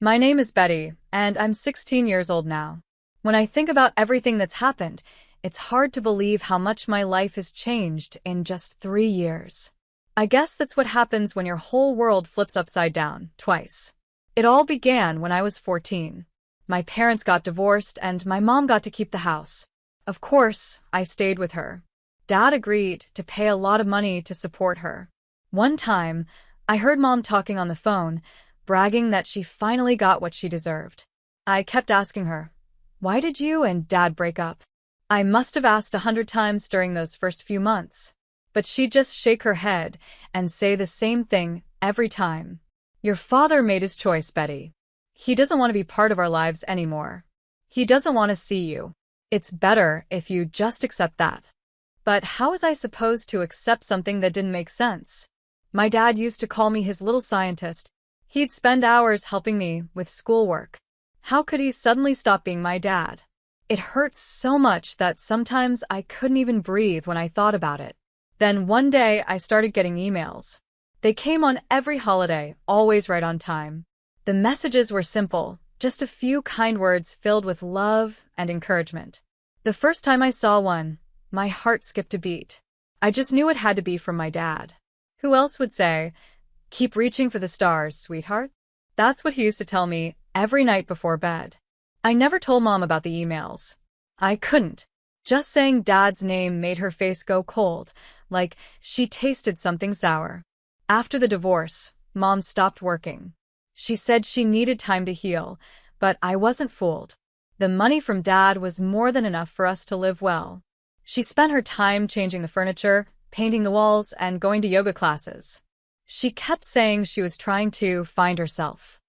My name is Betty, and I'm 16 years old now. When I think about everything that's happened, it's hard to believe how much my life has changed in just 3 years. I guess that's what happens when your whole world flips upside down, twice. It all began when I was 14. My parents got divorced, and my mom got to keep the house. Of course, I stayed with her. Dad agreed to pay a lot of money to support her. One time, I heard Mom talking on the phone, bragging that she finally got what she deserved. I kept asking her, "Why did you and Dad break up?" I must have asked 100 times during those first few months. But she'd just shake her head and say the same thing every time. "Your father made his choice, Betty. He doesn't want to be part of our lives anymore. He doesn't want to see you. It's better if you just accept that." But how was I supposed to accept something that didn't make sense? My dad used to call me his little scientist. He'd spend hours helping me with schoolwork. How could he suddenly stop being my dad? It hurt so much that sometimes I couldn't even breathe when I thought about it. Then one day I started getting emails. They came on every holiday, always right on time. The messages were simple, just a few kind words filled with love and encouragement. The first time I saw one, my heart skipped a beat. I just knew it had to be from my dad. Who else would say, "Keep reaching for the stars, sweetheart"? That's what he used to tell me every night before bed. I never told Mom about the emails. I couldn't. Just saying Dad's name made her face go cold, like she tasted something sour. After the divorce, Mom stopped working. She said she needed time to heal, but I wasn't fooled. The money from Dad was more than enough for us to live well. She spent her time changing the furniture, painting the walls, and going to yoga classes. She kept saying she was trying to find herself.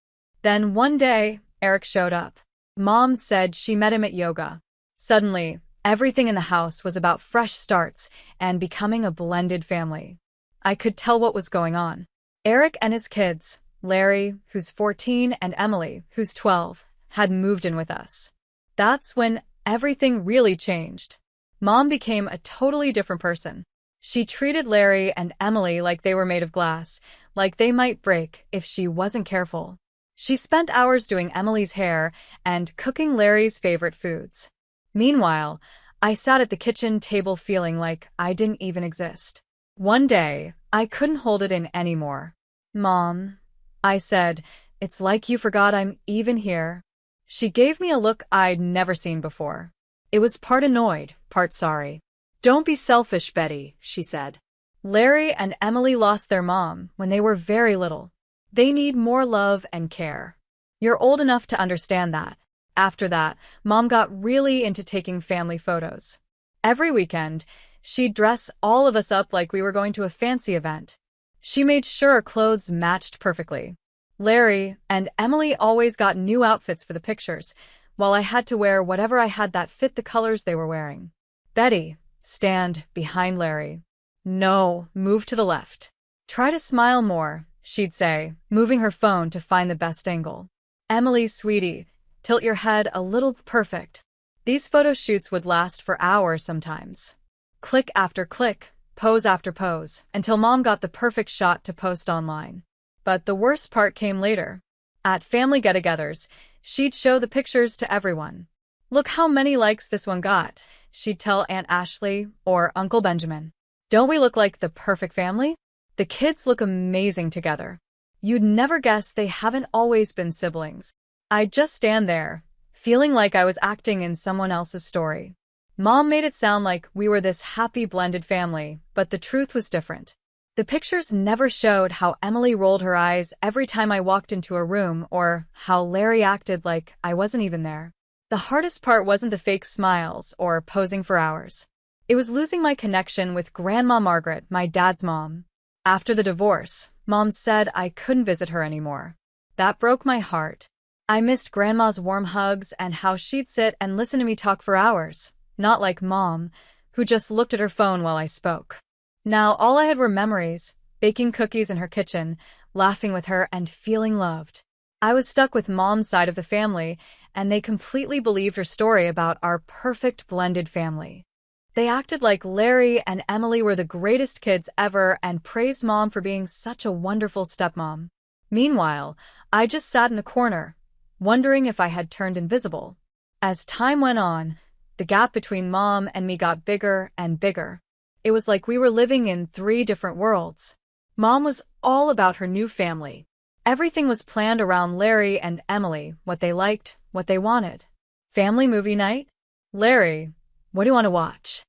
Then one day, Eric showed up. Mom said she met him at yoga. Suddenly, everything in the house was about fresh starts and becoming a blended family. I could tell what was going on. Eric and his kids, Larry, who's 14, and Emily, who's 12, had moved in with us. That's when everything really changed. Mom became a totally different person. She treated Larry and Emily like they were made of glass, like they might break if she wasn't careful. She spent hours doing Emily's hair and cooking Larry's favorite foods. Meanwhile, I sat at the kitchen table feeling like I didn't even exist. One day, I couldn't hold it in anymore. "Mom," I said, "it's like you forgot I'm even here." She gave me a look I'd never seen before. It was part annoyed, part sorry. "Don't be selfish, Betty," she said. "Larry and Emily lost their mom when they were very little. They need more love and care. You're old enough to understand that." After that, Mom got really into taking family photos. Every weekend, she'd dress all of us up like we were going to a fancy event. She made sure our clothes matched perfectly. Larry and Emily always got new outfits for the pictures, while I had to wear whatever I had that fit the colors they were wearing. "Betty, stand behind Larry. No, move to the left. Try to smile more," she'd say, moving her phone to find the best angle. "Emily, sweetie, tilt your head a little. Perfect." These photo shoots would last for hours sometimes. Click after click, pose after pose, until Mom got the perfect shot to post online. But the worst part came later. At family get-togethers, she'd show the pictures to everyone. "Look how many likes this one got," she'd tell Aunt Ashley or Uncle Benjamin. "Don't we look like the perfect family? The kids look amazing together." You'd never guess they haven't always been siblings. I'd just stand there, feeling like I was acting in someone else's story. Mom made it sound like we were this happy blended family, but the truth was different. The pictures never showed how Emily rolled her eyes every time I walked into a room or how Larry acted like I wasn't even there. The hardest part wasn't the fake smiles or posing for hours. It was losing my connection with Grandma Margaret, my dad's mom. After the divorce, Mom said I couldn't visit her anymore. That broke my heart. I missed Grandma's warm hugs and how she'd sit and listen to me talk for hours, not like Mom, who just looked at her phone while I spoke. Now all I had were memories, baking cookies in her kitchen, laughing with her, and feeling loved. I was stuck with Mom's side of the family, and they completely believed her story about our perfect blended family. They acted like Larry and Emily were the greatest kids ever and praised Mom for being such a wonderful stepmom. Meanwhile, I just sat in the corner, wondering if I had turned invisible. As time went on, the gap between Mom and me got bigger and bigger. It was like we were living in three different worlds. Mom was all about her new family. Everything was planned around Larry and Emily, what they liked, what they wanted. Family movie night? Larry, what do you want to watch?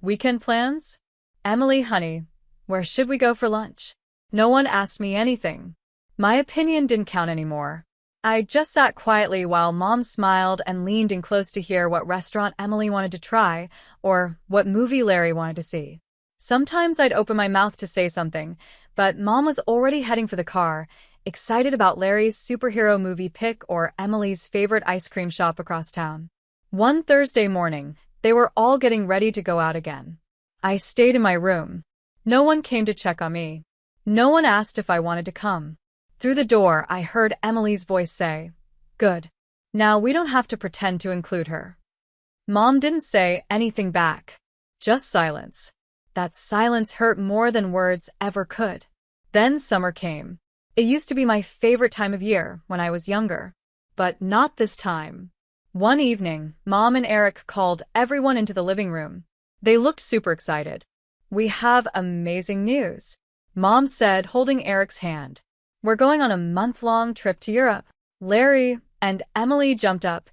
Weekend plans? Emily, honey, where should we go for lunch? No one asked me anything. My opinion didn't count anymore. I just sat quietly while Mom smiled and leaned in close to hear what restaurant Emily wanted to try or what movie Larry wanted to see. Sometimes I'd open my mouth to say something, but Mom was already heading for the car, excited about Larry's superhero movie pick or Emily's favorite ice cream shop across town. One Thursday morning, they were all getting ready to go out again. I stayed in my room. No one came to check on me. No one asked if I wanted to come. Through the door, I heard Emily's voice say, "Good. Now we don't have to pretend to include her." Mom didn't say anything back. Just silence. That silence hurt more than words ever could. Then summer came. It used to be my favorite time of year when I was younger. But not this time. One evening, Mom and Eric called everyone into the living room. They looked super excited. "We have amazing news," Mom said, holding Eric's hand. "We're going on a month-long trip to Europe." Larry and Emily jumped up,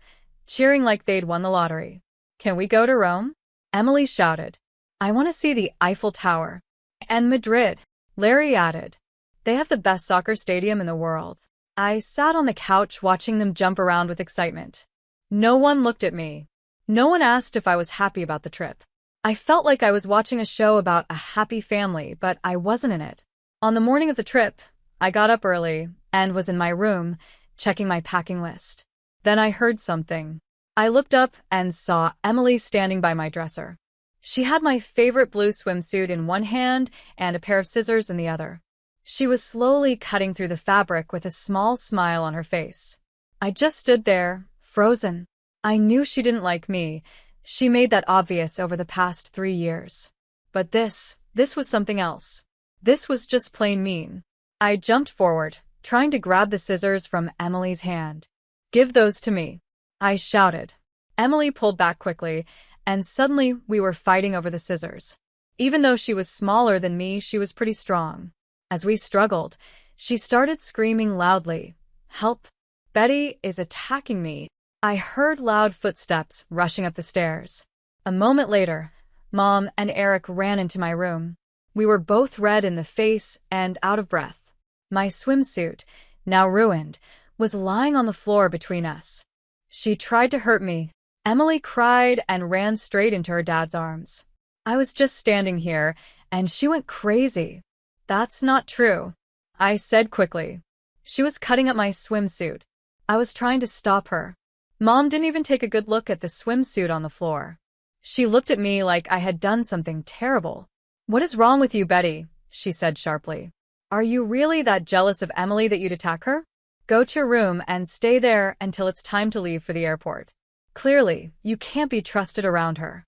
cheering like they'd won the lottery. "Can we go to Rome?" Emily shouted. "I want to see the Eiffel Tower." "And Madrid," Larry added. "They have the best soccer stadium in the world." I sat on the couch watching them jump around with excitement. No one looked at me. No one asked if I was happy about the trip. I felt like I was watching a show about a happy family, but I wasn't in it. On the morning of the trip, I got up early and was in my room, checking my packing list. Then I heard something. I looked up and saw Emily standing by my dresser. She had my favorite blue swimsuit in one hand and a pair of scissors in the other. She was slowly cutting through the fabric with a small smile on her face. I just stood there, frozen. I knew she didn't like me. She made that obvious over the past 3 years. But this was something else. This was just plain mean. I jumped forward, trying to grab the scissors from Emily's hand. "Give those to me," I shouted. Emily pulled back quickly, and suddenly we were fighting over the scissors. Even though she was smaller than me, she was pretty strong. As we struggled, she started screaming loudly, "Help! Betty is attacking me." I heard loud footsteps rushing up the stairs. A moment later, Mom and Eric ran into my room. We were both red in the face and out of breath. My swimsuit, now ruined, was lying on the floor between us. "She tried to hurt me." Emily cried and ran straight into her dad's arms. I was just standing here, and she went crazy. "That's not true," I said quickly. She was cutting up my swimsuit. I was trying to stop her. Mom didn't even take a good look at the swimsuit on the floor. She looked at me like I had done something terrible. "What is wrong with you, Betty?" she said sharply. "Are you really that jealous of Emily that you'd attack her? Go to your room and stay there until it's time to leave for the airport. Clearly, you can't be trusted around her."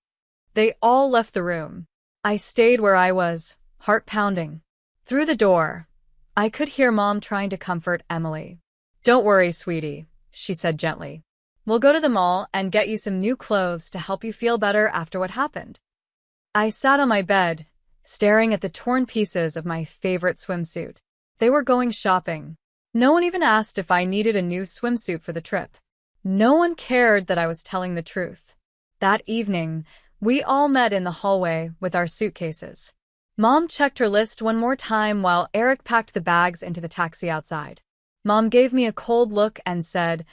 They all left the room. I stayed where I was, heart pounding. Through the door, I could hear Mom trying to comfort Emily. "Don't worry, sweetie," she said gently. "We'll go to the mall and get you some new clothes to help you feel better after what happened." I sat on my bed, staring at the torn pieces of my favorite swimsuit. They were going shopping. No one even asked if I needed a new swimsuit for the trip. No one cared that I was telling the truth. That evening, we all met in the hallway with our suitcases. Mom checked her list one more time while Eric packed the bags into the taxi outside. Mom gave me a cold look and said,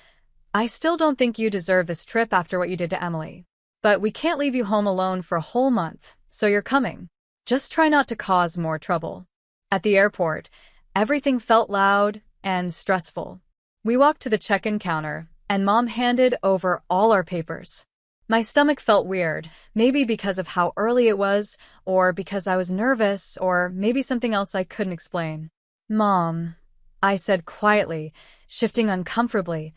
"I still don't think you deserve this trip after what you did to Emily. But we can't leave you home alone for a whole month, so you're coming. Just try not to cause more trouble." At the airport, everything felt loud and stressful. We walked to the check-in counter, and Mom handed over all our papers. My stomach felt weird, maybe because of how early it was, or because I was nervous, or maybe something else I couldn't explain. "Mom," I said quietly, shifting uncomfortably,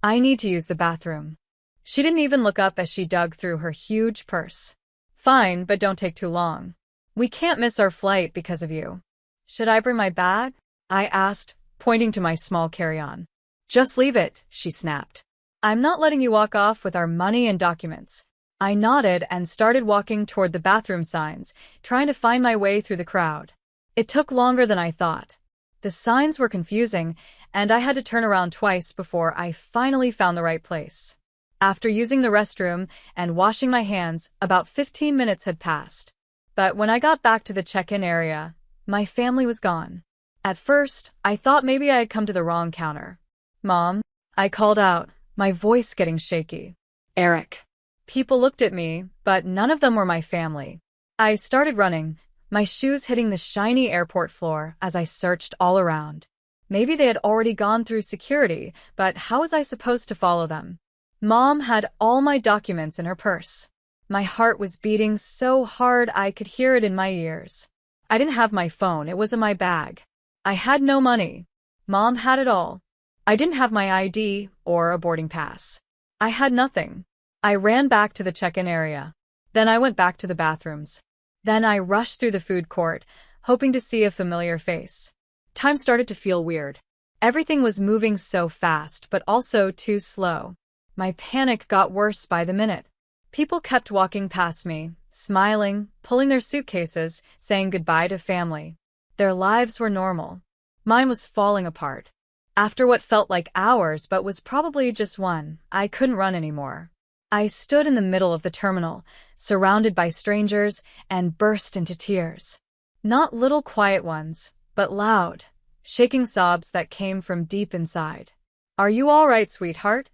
"I need to use the bathroom." She didn't even look up as she dug through her huge purse. "Fine, but don't take too long. We can't miss our flight because of you." "Should I bring my bag?" I asked, pointing to my small carry-on. Just leave it, she snapped. I'm not letting you walk off with our money and documents. I nodded and started walking toward the bathroom signs, trying to find my way through the crowd. It took longer than I thought. The signs were confusing, and I had to turn around twice before I finally found the right place. After using the restroom and washing my hands, about 15 minutes had passed. But when I got back to the check-in area, my family was gone. At first, I thought maybe I had come to the wrong counter. Mom, I called out, my voice getting shaky. Eric. People looked at me, but none of them were my family. I started running, my shoes hitting the shiny airport floor as I searched all around. Maybe they had already gone through security, but how was I supposed to follow them? Mom had all my documents in her purse. My heart was beating so hard I could hear it in my ears. I didn't have my phone, it was in my bag. I had no money. Mom had it all. I didn't have my ID or a boarding pass. I had nothing. I ran back to the check-in area. Then I went back to the bathrooms. Then I rushed through the food court, hoping to see a familiar face. Time started to feel weird. Everything was moving so fast, but also too slow. My panic got worse by the minute. People kept walking past me, smiling, pulling their suitcases, saying goodbye to family. Their lives were normal. Mine was falling apart. After what felt like hours but was probably just one, I couldn't run anymore. I stood in the middle of the terminal, surrounded by strangers, and burst into tears. Not little quiet ones, but loud, shaking sobs that came from deep inside. Are you all right, sweetheart?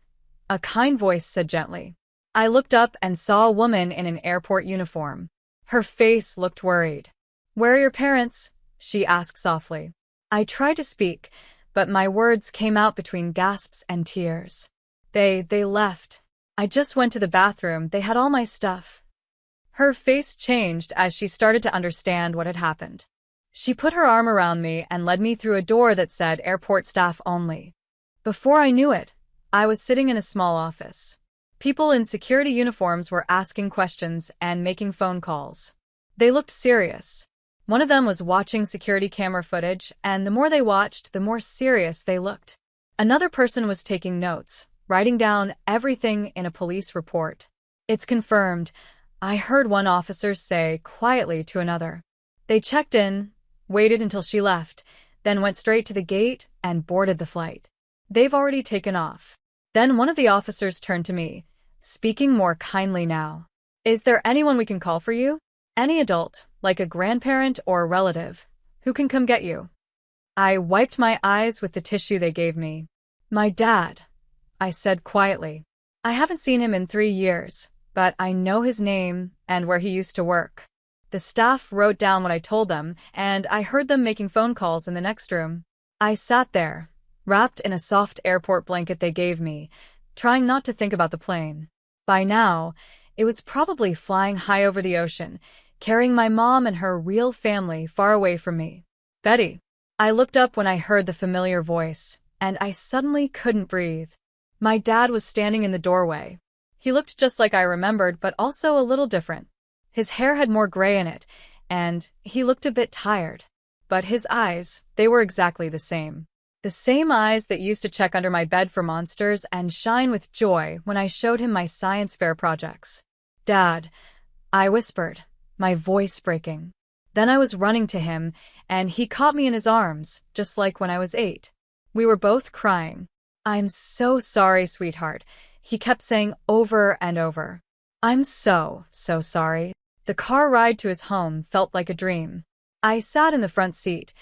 A kind voice said gently. I looked up and saw a woman in an airport uniform. Her face looked worried. Where are your parents? She asked softly. I tried to speak, but my words came out between gasps and tears. They left. I just went to the bathroom, they had all my stuff. Her face changed as she started to understand what had happened. She put her arm around me and led me through a door that said airport staff only. Before I knew it, I was sitting in a small office. People in security uniforms were asking questions and making phone calls. They looked serious. One of them was watching security camera footage, and the more they watched, the more serious they looked. Another person was taking notes, writing down everything in a police report. It's confirmed, I heard one officer say quietly to another. They checked in, waited until she left, then went straight to the gate and boarded the flight. They've already taken off. Then one of the officers turned to me, speaking more kindly now. Is there anyone we can call for you? Any adult, like a grandparent or a relative, who can come get you? I wiped my eyes with the tissue they gave me. My dad, I said quietly. I haven't seen him in 3 years, but I know his name and where he used to work. The staff wrote down what I told them, and I heard them making phone calls in the next room. I sat there, wrapped in a soft airport blanket they gave me, trying not to think about the plane. By now, it was probably flying high over the ocean, carrying my mom and her real family far away from me. Betty. I looked up when I heard the familiar voice, and I suddenly couldn't breathe. My dad was standing in the doorway. He looked just like I remembered, but also a little different. His hair had more gray in it, and he looked a bit tired. But his eyes, they were exactly the same. The same eyes that used to check under my bed for monsters and shine with joy when I showed him my science fair projects. Dad, I whispered, my voice breaking. Then I was running to him, and he caught me in his arms, just like when I was 8. We were both crying. I'm so sorry, sweetheart, he kept saying over and over. I'm so sorry. The car ride to his home felt like a dream. I sat in the front seat,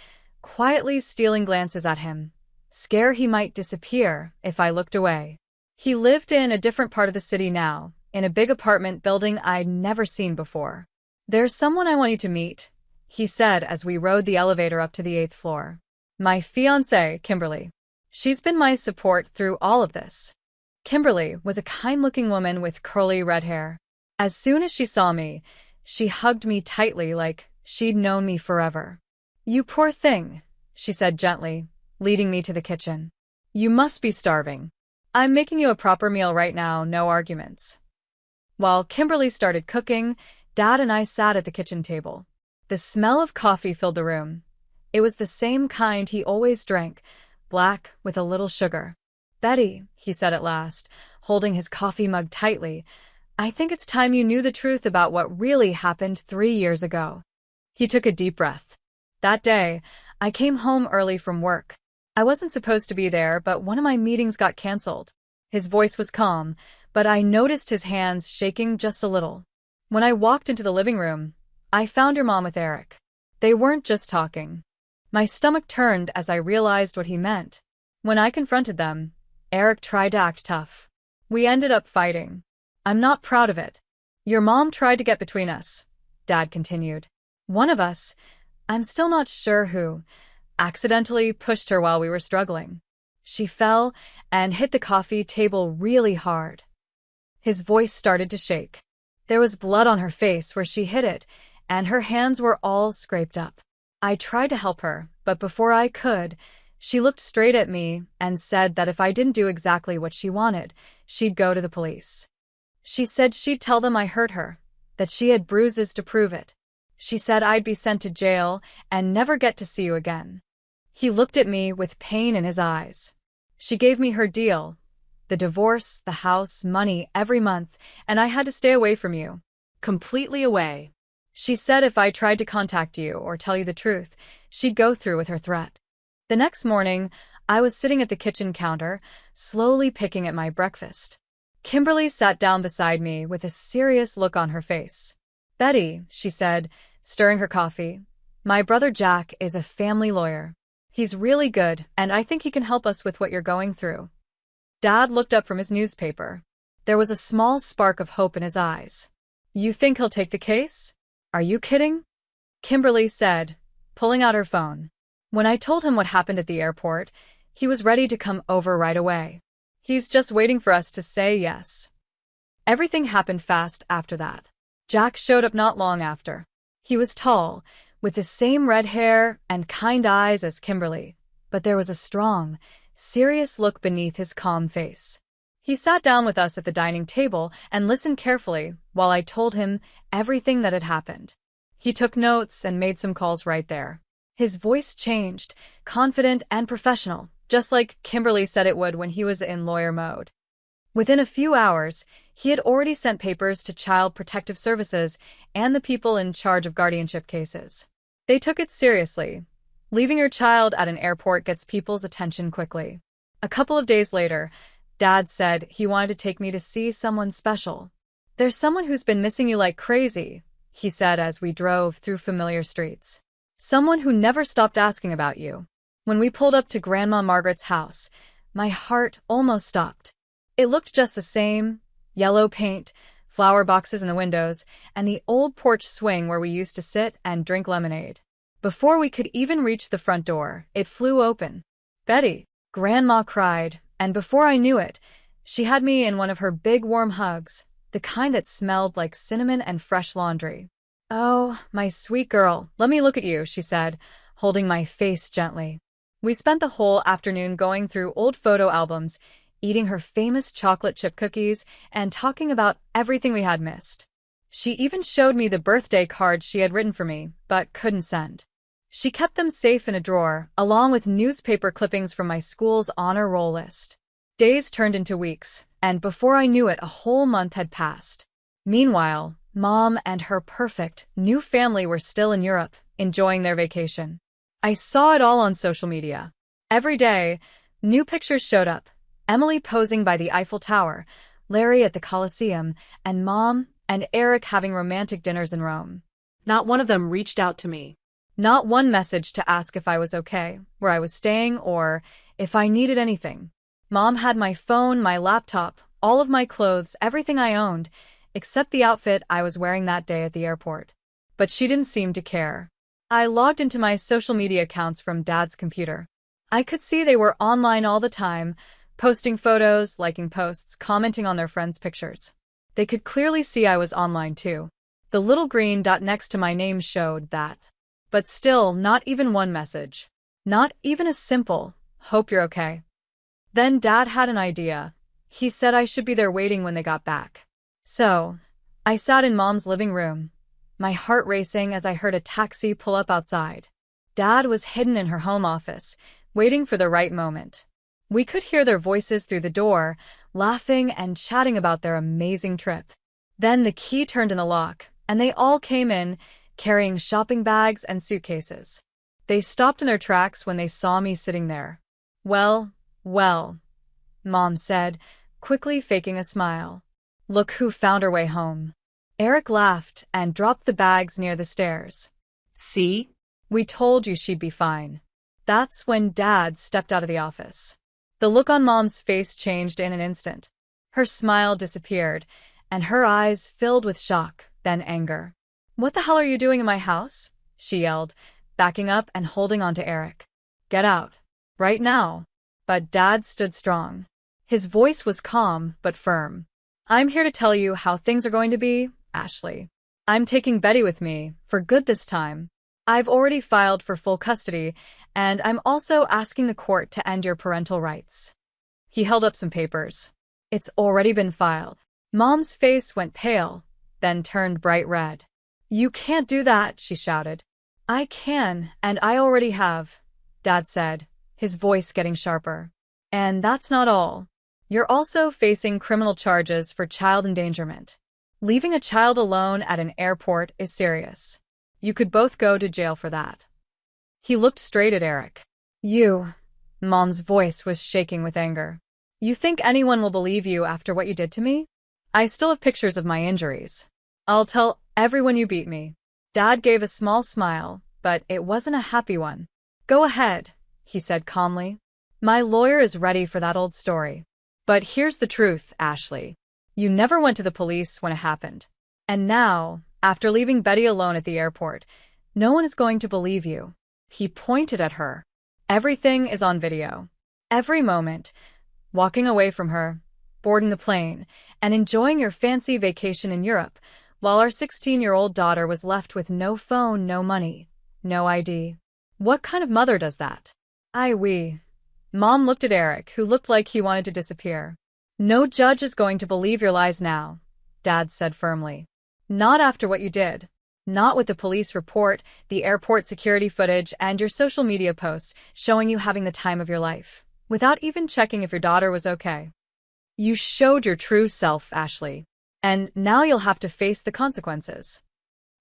quietly stealing glances at him, scared he might disappear if I looked away. He lived in a different part of the city now, in a big apartment building I'd never seen before. There's someone I want you to meet, he said as we rode the elevator up to the 8th floor. My fiancée, Kimberly. She's been my support through all of this. Kimberly was a kind-looking woman with curly red hair. As soon as she saw me, she hugged me tightly like she'd known me forever. You poor thing, she said gently, leading me to the kitchen. You must be starving. I'm making you a proper meal right now, no arguments. While Kimberly started cooking, Dad and I sat at the kitchen table. The smell of coffee filled the room. It was the same kind he always drank, black with a little sugar. Betty, he said at last, holding his coffee mug tightly, I think it's time you knew the truth about what really happened 3 years ago. He took a deep breath. That day, I came home early from work. I wasn't supposed to be there, but one of my meetings got canceled. His voice was calm, but I noticed his hands shaking just a little. When I walked into the living room, I found your mom with Eric. They weren't just talking. My stomach turned as I realized what he meant. When I confronted them, Eric tried to act tough. We ended up fighting. I'm not proud of it. Your mom tried to get between us, Dad continued. One of us, I'm still not sure who, accidentally pushed her while we were struggling. She fell and hit the coffee table really hard. His voice started to shake. There was blood on her face where she hit it, and her hands were all scraped up. I tried to help her, but before I could, she looked straight at me and said that if I didn't do exactly what she wanted, she'd go to the police. She said she'd tell them I hurt her, that she had bruises to prove it. She said I'd be sent to jail and never get to see you again. He looked at me with pain in his eyes. She gave me her deal, the divorce, the house, money every month, and I had to stay away from you. Completely away. She said if I tried to contact you or tell you the truth, she'd go through with her threat. The next morning, I was sitting at the kitchen counter, slowly picking at my breakfast. Kimberly sat down beside me with a serious look on her face. Betty, she said, stirring her coffee, my brother Jack is a family lawyer. He's really good, and I think he can help us with what you're going through. Dad looked up from his newspaper. There was a small spark of hope in his eyes. You think he'll take the case? Are you kidding? Kimberly said, pulling out her phone. When I told him what happened at the airport, he was ready to come over right away. He's just waiting for us to say yes. Everything happened fast after that. Jack showed up not long after. He was tall, with the same red hair and kind eyes as Kimberly, but there was a strong, serious look beneath his calm face. He sat down with us at the dining table and listened carefully while I told him everything that had happened. He took notes and made some calls right there. His voice changed, confident and professional, just like Kimberly said it would when he was in lawyer mode. Within a few hours, he had already sent papers to Child Protective Services and the people in charge of guardianship cases. They took it seriously. Leaving your child at an airport gets people's attention quickly. A couple of days later, Dad said he wanted to take me to see someone special. There's someone who's been missing you like crazy, he said as we drove through familiar streets. Someone who never stopped asking about you. When we pulled up to Grandma Margaret's house, my heart almost stopped. It looked just the same, yellow paint, flower boxes in the windows, and the old porch swing where we used to sit and drink lemonade. Before we could even reach the front door, it flew open. Betty, Grandma cried, and before I knew it, she had me in one of her big warm hugs, the kind that smelled like cinnamon and fresh laundry. Oh, my sweet girl, let me look at you, she said, holding my face gently. We spent the whole afternoon going through old photo albums, eating her famous chocolate chip cookies, and talking about everything we had missed. She even showed me the birthday cards she had written for me, but couldn't send. She kept them safe in a drawer, along with newspaper clippings from my school's honor roll list. Days turned into weeks, and before I knew it, a whole month had passed. Meanwhile, Mom and her perfect, new family were still in Europe, enjoying their vacation. I saw it all on social media. Every day, new pictures showed up. Emily posing by the Eiffel Tower, Larry at the Colosseum, and Mom and Eric having romantic dinners in Rome. Not one of them reached out to me. Not one message to ask if I was okay, where I was staying, or if I needed anything. Mom had my phone, my laptop, all of my clothes, everything I owned, except the outfit I was wearing that day at the airport. But she didn't seem to care. I logged into my social media accounts from Dad's computer. I could see they were online all the time, posting photos, liking posts, commenting on their friends' pictures. They could clearly see I was online too. The little green dot next to my name showed that. But still, not even one message. Not even a simple, "Hope you're okay." Then Dad had an idea. He said I should be there waiting when they got back. So, I sat in Mom's living room, my heart racing as I heard a taxi pull up outside. Dad was hidden in her home office, waiting for the right moment. We could hear their voices through the door, laughing and chatting about their amazing trip. Then the key turned in the lock, and they all came in, carrying shopping bags and suitcases. They stopped in their tracks when they saw me sitting there. Well, well, Mom said, quickly faking a smile. Look who found her way home. Eric laughed and dropped the bags near the stairs. See? We told you she'd be fine. That's when Dad stepped out of the office. The look on Mom's face changed in an instant. Her smile disappeared, and her eyes filled with shock, then anger. What the hell are you doing in my house? She yelled, backing up and holding on to Eric. Get out. Right now. But Dad stood strong. His voice was calm but firm. I'm here to tell you how things are going to be, Ashley. I'm taking Betty with me, for good this time. I've already filed for full custody, and I'm also asking the court to end your parental rights. He held up some papers. It's already been filed. Mom's face went pale, then turned bright red. You can't do that, she shouted. I can, and I already have, Dad said, his voice getting sharper. And that's not all. You're also facing criminal charges for child endangerment. Leaving a child alone at an airport is serious. You could both go to jail for that. He looked straight at Eric. You. Mom's voice was shaking with anger. You think anyone will believe you after what you did to me? I still have pictures of my injuries. I'll tell everyone you beat me. Dad gave a small smile, but it wasn't a happy one. Go ahead, he said calmly. My lawyer is ready for that old story. But here's the truth, Ashley. You never went to the police when it happened. And now, after leaving Betty alone at the airport, no one is going to believe you. He pointed at her. Everything is on video. Every moment. Walking away from her, boarding the plane, and enjoying your fancy vacation in Europe, while our 16-year-old daughter was left with no phone, no money, no ID. What kind of mother does that? We. Mom looked at Eric, who looked like he wanted to disappear. No judge is going to believe your lies now, Dad said firmly. Not after what you did. Not with the police report, the airport security footage, and your social media posts showing you having the time of your life, without even checking if your daughter was okay. You showed your true self, Ashley. And now you'll have to face the consequences.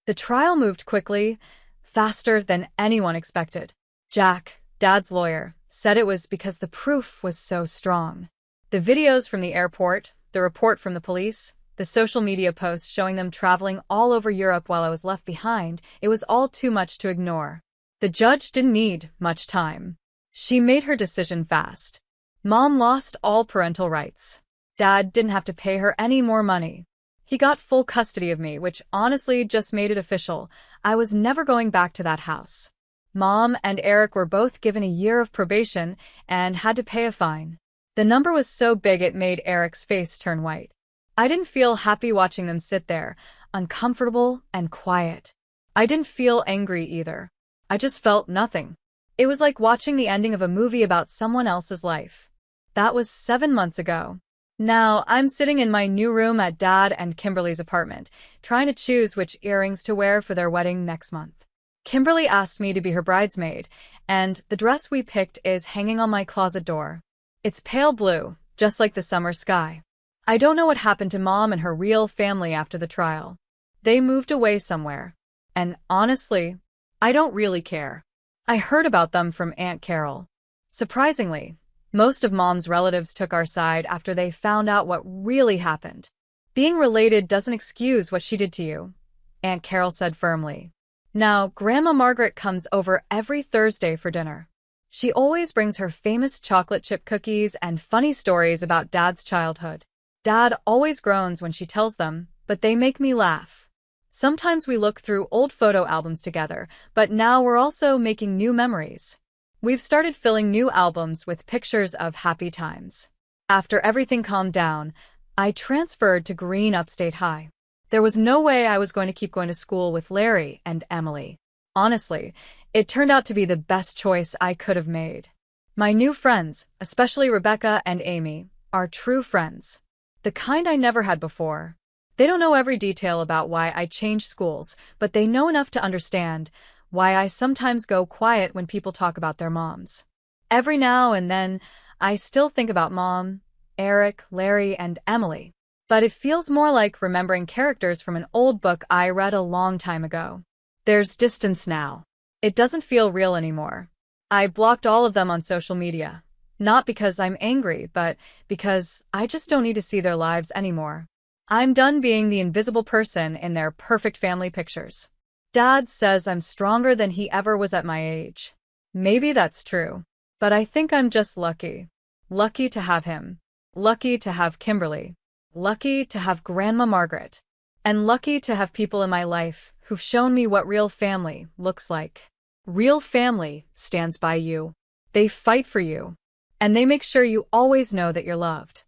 The trial moved quickly, faster than anyone expected. Jack, Dad's lawyer, said it was because the proof was so strong. The videos from the airport, the report from the police, the social media posts showing them traveling all over Europe while I was left behind, it was all too much to ignore. The judge didn't need much time. She made her decision fast. Mom lost all parental rights. Dad didn't have to pay her any more money. He got full custody of me, which honestly just made it official. I was never going back to that house. Mom and Eric were both given a year of probation and had to pay a fine. The number was so big it made Eric's face turn white. I didn't feel happy watching them sit there, uncomfortable and quiet. I didn't feel angry either. I just felt nothing. It was like watching the ending of a movie about someone else's life. That was 7 months ago. Now, I'm sitting in my new room at Dad and Kimberly's apartment, trying to choose which earrings to wear for their wedding next month. Kimberly asked me to be her bridesmaid, and the dress we picked is hanging on my closet door. It's pale blue, just like the summer sky. I don't know what happened to Mom and her real family after the trial. They moved away somewhere. And honestly, I don't really care. I heard about them from Aunt Carol. Surprisingly, most of Mom's relatives took our side after they found out what really happened. Being related doesn't excuse what she did to you, Aunt Carol said firmly. Now, Grandma Margaret comes over every Thursday for dinner. She always brings her famous chocolate chip cookies and funny stories about Dad's childhood. Dad always groans when she tells them, but they make me laugh. Sometimes we look through old photo albums together, but now we're also making new memories. We've started filling new albums with pictures of happy times. After everything calmed down, I transferred to Green Upstate High. There was no way I was going to keep going to school with Larry and Emily. Honestly, it turned out to be the best choice I could have made. My new friends, especially Rebecca and Amy, are true friends. The kind I never had before. They don't know every detail about why I changed schools, but they know enough to understand why I sometimes go quiet when people talk about their moms. Every now and then, I still think about Mom, Eric, Larry, and Emily. But it feels more like remembering characters from an old book I read a long time ago. There's distance now. It doesn't feel real anymore. I blocked all of them on social media. Not because I'm angry, but because I just don't need to see their lives anymore. I'm done being the invisible person in their perfect family pictures. Dad says I'm stronger than he ever was at my age. Maybe that's true. But I think I'm just lucky. Lucky to have him. Lucky to have Kimberly. Lucky to have Grandma Margaret. And lucky to have people in my life who've shown me what real family looks like. Real family stands by you. They fight for you. And they make sure you always know that you're loved.